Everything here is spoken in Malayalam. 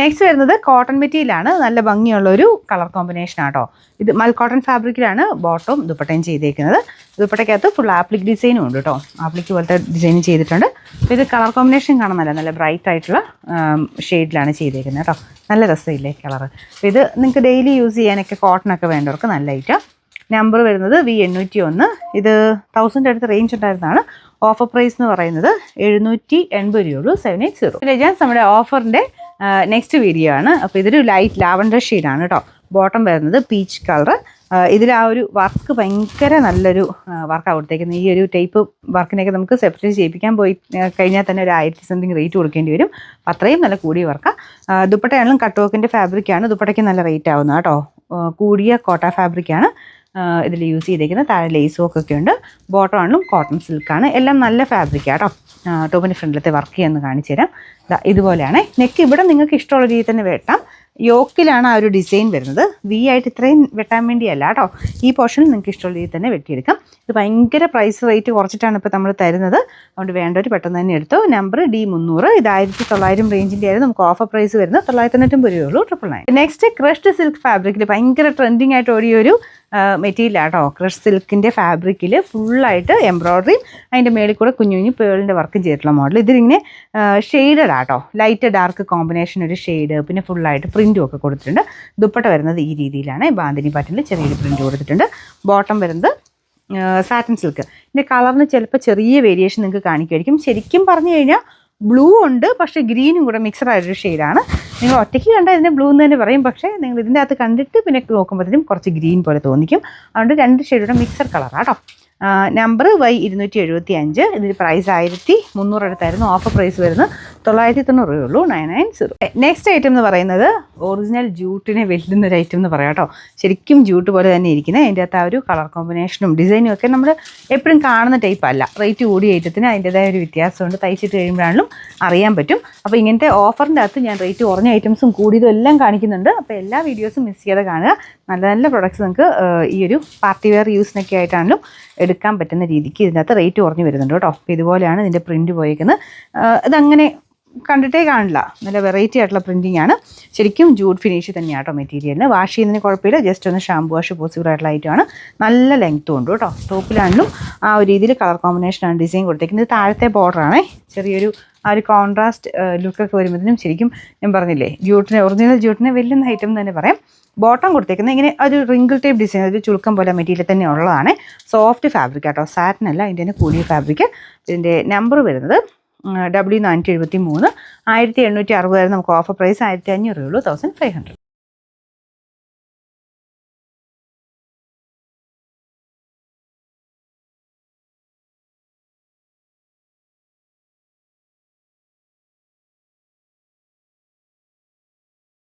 നെക്സ്റ്റ് വരുന്നത് കോട്ടൺ മെറ്റീരിയലാണ്. നല്ല ഭംഗിയുള്ള ഒരു കളർ കോമ്പിനേഷൻ ആട്ടോ. ഇത് മൽ കോട്ടൺ ഫാബ്രിക്കിലാണ് ബോട്ടവും ദുപ്പട്ടയും ചെയ്തേക്കുന്നത്. ദുപ്പട്ടയ്ക്കകത്ത് ഫുൾ ആപ്ലിക് ഡിസൈനും ഉണ്ട് കേട്ടോ. ആപ്ലിക് പോലത്തെ ഡിസൈൻ ചെയ്തിട്ടുണ്ട്. അപ്പോൾ ഇത് കളർ കോമ്പിനേഷൻ കാണാൻ നല്ല ബ്രൈറ്റ് ആയിട്ടുള്ള ഷെയ്ഡിലാണ് ചെയ്തേക്കുന്നത് കേട്ടോ. നല്ല രസമില്ലേ കളർ. അപ്പോൾ ഇത് നിങ്ങൾക്ക് ഡെയിലി യൂസ് ചെയ്യാനൊക്കെ കോട്ടണൊക്കെ വേണ്ടവർക്ക് നല്ല ഐറ്റം. നമ്പർ വരുന്നത് V801. ഇത് 1000 അടുത്ത് റേഞ്ച് ഉണ്ടായിരുന്നതാണ്. ഓഫർ പ്രൈസ് എന്ന് പറയുന്നത് 780 രൂപയുള്ളൂ. 780. ലെജൻസ് നമ്മുടെ ഓഫറിൻ്റെ നെക്സ്റ്റ് വീഡിയോ ആണ്. അപ്പോൾ ഇതൊരു ലൈറ്റ് ലാവൻഡർ ഷെയ്ഡാണ് കേട്ടോ. ബോട്ടം വരുന്നത് പീച്ച് കളർ. ഇതിൽ ആ ഒരു വർക്ക് ഭയങ്കര നല്ലൊരു വർക്കാണ് കൊടുത്തേക്കുന്നത്. ഈ ഒരു ടൈപ്പ് വർക്കിനൊക്കെ നമുക്ക് സെപ്പറേറ്റ് ചെയ്യിപ്പിക്കാൻ പോയി കഴിഞ്ഞാൽ തന്നെ ഒരു 1000 സംതിങ് റേറ്റ് കൊടുക്കേണ്ടി വരും. അപ്പോൾ അത്രയും നല്ല കൂടിയ വർക്കാണ്. ദുപ്പട്ടയാണെങ്കിലും കട്ട് വർക്കിൻ്റെ ഫാബ്രിക്കാണ്. ദുപ്പട്ടയ്ക്ക് നല്ല റേറ്റ് ആവുന്നത് കേട്ടോ. കൂടിയ കോട്ട ഫാബ്രിക്കാണ് ഇതിൽ യൂസ് ചെയ്തേക്കുന്നത്. താഴെ ലേസ് വർക്കൊക്കെ ഉണ്ട്. ബോട്ടം ആണെങ്കിലും കോട്ടൺ സിൽക്കാണ്. എല്ലാം നല്ല ഫാബ്രിക്കാണ് കേട്ടോ. ടോപ്പിൻ്റെ ഫ്രണ്ടിലത്തെ വർക്ക് ചെയ്യാമെന്ന് കാണിച്ചു തരാം. ഇതുപോലെയാണ്. നെക്ക് ഇവിടെ നിങ്ങൾക്ക് ഇഷ്ടമുള്ള രീതിയിൽ തന്നെ വെട്ടാം. യോക്കിലാണ് ആ ഒരു ഡിസൈൻ വരുന്നത്. വി ആയിട്ട് ഇത്രയും വെട്ടാൻ വേണ്ടിയല്ല കേട്ടോ. ഈ പോർഷനിൽ നിങ്ങൾക്ക് ഇഷ്ടമുള്ള രീതിയിൽ തന്നെ വെട്ടിയെടുക്കാം. ഇത് ഭയങ്കര പ്രൈസ് റേറ്റ് കുറച്ചിട്ടാണ് ഇപ്പോൾ നമ്മൾ തരുന്നത്. അതുകൊണ്ട് വേണ്ടവർ പെട്ടെന്ന് തന്നെ എടുത്തു. Number D300. ഇത് 1900 റേഞ്ചിൻ്റെ ആയിരുന്നു. നമുക്ക് ഓഫർ പ്രൈസ് വരുന്നത് 990 രൂപയുള്ളൂ. 999. നെക്സ്റ്റ് ക്രഷ്ഡ് സിൽക്ക് ഫാബ്രിക്കിൽ ഭയങ്കര ട്രെൻഡിങ് ആയിട്ട് ഓടിയൊരു മെറ്റീരിയലാണ് കേട്ടോ. ക്രഷ് സിൽക്കിൻ്റെ ഫാബ്രിക്കിൽ ഫുള്ളായിട്ട് എംബ്രോയ്ഡറിയും അതിൻ്റെ മേളിൽ കൂടെ കുഞ്ഞു കുഞ്ഞു പേളിൻ്റെ വർക്കും ചെയ്തിട്ടുള്ള മോഡൽ. ഇതിലിങ്ങനെ ഷെയ്ഡഡ് ആട്ടോ. ലൈറ്റ് ഡാർക്ക് കോമ്പിനേഷൻ ഒരു ഷെയ്ഡ്. പിന്നെ ഫുള്ളായിട്ട് പ്രിൻറ്റും ഒക്കെ കൊടുത്തിട്ടുണ്ട്. ദുപ്പട്ട വരുന്നത് ഈ രീതിയിലാണ്. ബാന്തിനി പാറ്റേണിൽ ചെറിയൊരു പ്രിൻറ്റ് കൊടുത്തിട്ടുണ്ട്. ബോട്ടം വരുന്നത് സാറ്റിൻ സിൽക്ക്. ഇതിൻ്റെ കളറിന് ചിലപ്പോൾ ചെറിയ വേരിയേഷൻ നിങ്ങൾക്ക് കാണിക്കുമായിരിക്കും. ശരിക്കും പറഞ്ഞു കഴിഞ്ഞാൽ ബ്ലൂ ഉണ്ട്, പക്ഷേ ഗ്രീനും കൂടെ മിക്സഡ് ആയൊരു ഷെയ്ഡാണ്. നിങ്ങൾ ഒറ്റയ്ക്ക് കണ്ടാൽ ഇതിനെ ബ്ലൂ എന്ന് തന്നെ പറയും. പക്ഷേ നിങ്ങൾ ഇതിൻ്റെ അകത്ത് കണ്ടിട്ട് പിന്നെ നോക്കുമ്പോഴത്തേക്കും കുറച്ച് ഗ്രീൻ പോലെ തോന്നിക്കും. അതുകൊണ്ട് 2 ഷെയ്ഡുടെ മിക്സഡ് കളറാണ് കേട്ടോ. Number Y275. ഇതിന് പ്രൈസ് 1300 അടുത്തായിരുന്നു. ഓഫർ പ്രൈസ് വരുന്നത് 990 രൂപയുള്ളൂ. 990. നെക്സ്റ്റ് ഐറ്റം എന്ന് പറയുന്നത് ഒറിജിനൽ ജൂട്ടിനെ വെല്ലുന്ന ഒരു ഐറ്റം എന്ന് പറയാം കേട്ടോ. ശരിക്കും ജൂട്ട് പോലെ തന്നെ ഇരിക്കുന്നത്. അതിൻ്റെ അകത്ത് ആ ഒരു കളർ കോമ്പിനേഷനും ഡിസൈനും ഒക്കെ നമ്മൾ എപ്പോഴും കാണുന്ന ടൈപ്പ് അല്ല. റേറ്റ് കൂടിയ ഐറ്റത്തിന് അതിൻ്റെതായ ഒരു വ്യത്യാസമുണ്ട്. തയ്ച്ചിട്ട് കഴിയുമ്പോഴാണെങ്കിലും അറിയാൻ പറ്റും. അപ്പോൾ ഇങ്ങനത്തെ ഓഫറിൻ്റെ അകത്ത് ഞാൻ റേറ്റ് കുറഞ്ഞ ഐറ്റംസും കൂടിയതും എല്ലാം കാണിക്കുന്നുണ്ട്. അപ്പോൾ എല്ലാ വീഡിയോസും മിസ് ചെയ്യാതെ കാണുക. നല്ല നല്ല പ്രൊഡക്ട്സ് നിങ്ങൾക്ക് ഈ ഒരു പാർട്ടി വെയർ യൂസിനൊക്കെ ആയിട്ടാണെങ്കിലും എടുക്കാൻ പറ്റുന്ന രീതിക്ക് ഇതിനകത്ത് റേറ്റ് കുറഞ്ഞ് വരുന്നുണ്ട് കേട്ടോ. അപ്പോൾ ഇതുപോലെയാണ് ഇതിൻ്റെ പ്രിൻറ്റ് പോയേക്കുന്നത്. ഇതങ്ങനെ കണ്ടിട്ടേ കാണില്ല. നല്ല വെറൈറ്റി ആയിട്ടുള്ള പ്രിൻറ്റിംഗ് ആണ്. ശരിക്കും ജൂട്ട് ഫിനിഷ് തന്നെയാണ് കേട്ടോ മെറ്റീരിയലിന്. വാഷ് ചെയ്യുന്നതിന് കുഴപ്പമില്ല. ജസ്റ്റ് ഒന്ന് ഷാമ്പു വാഷ് പോസിബിൾ ആയിട്ടുള്ള ഐറ്റമാണ്. നല്ല ലെങ്ത്തും ഉണ്ട് കേട്ടോ. ടോപ്പിലാണെങ്കിലും ആ ഒരു രീതിയിൽ കളർ കോമ്പിനേഷനാണ് ഡിസൈൻ കൊടുത്തേക്കുന്നത്. താഴത്തെ ബോർഡറാണേ ചെറിയൊരു ആ ഒരു കോൺട്രാസ്റ്റ് ലുക്കൊക്കെ വരുമ്പോഴത്തേനും ശരിക്കും ഞാൻ പറഞ്ഞില്ലേ ഒറിജിനൽ ജൂട്ടിനെ വെല്ലുന്ന ഐറ്റം എന്ന് തന്നെ പറയാം. ബോട്ടം കൊടുത്തേക്കുന്നത് ഇങ്ങനെ ഒരു റിങ്കിൾ ടൈപ്പ് ഡിസൈൻ, ഒരു ചുളുക്കം പോലെ മെറ്റീരിയൽ തന്നെ ഉള്ളതാണ്. സോഫ്റ്റ് ഫാബ്രിക് കേട്ടോ. സാറ്റിൻ അല്ല, ഇതിൻ്റെ കൂടിയ ഫാബ്രിക്. ഇതിൻ്റെ നമ്പർ വരുന്നത് W473. 1860 നമുക്ക് ഓഫർ പ്രൈസ് 1500 രൂപയുള്ളൂ. 1500.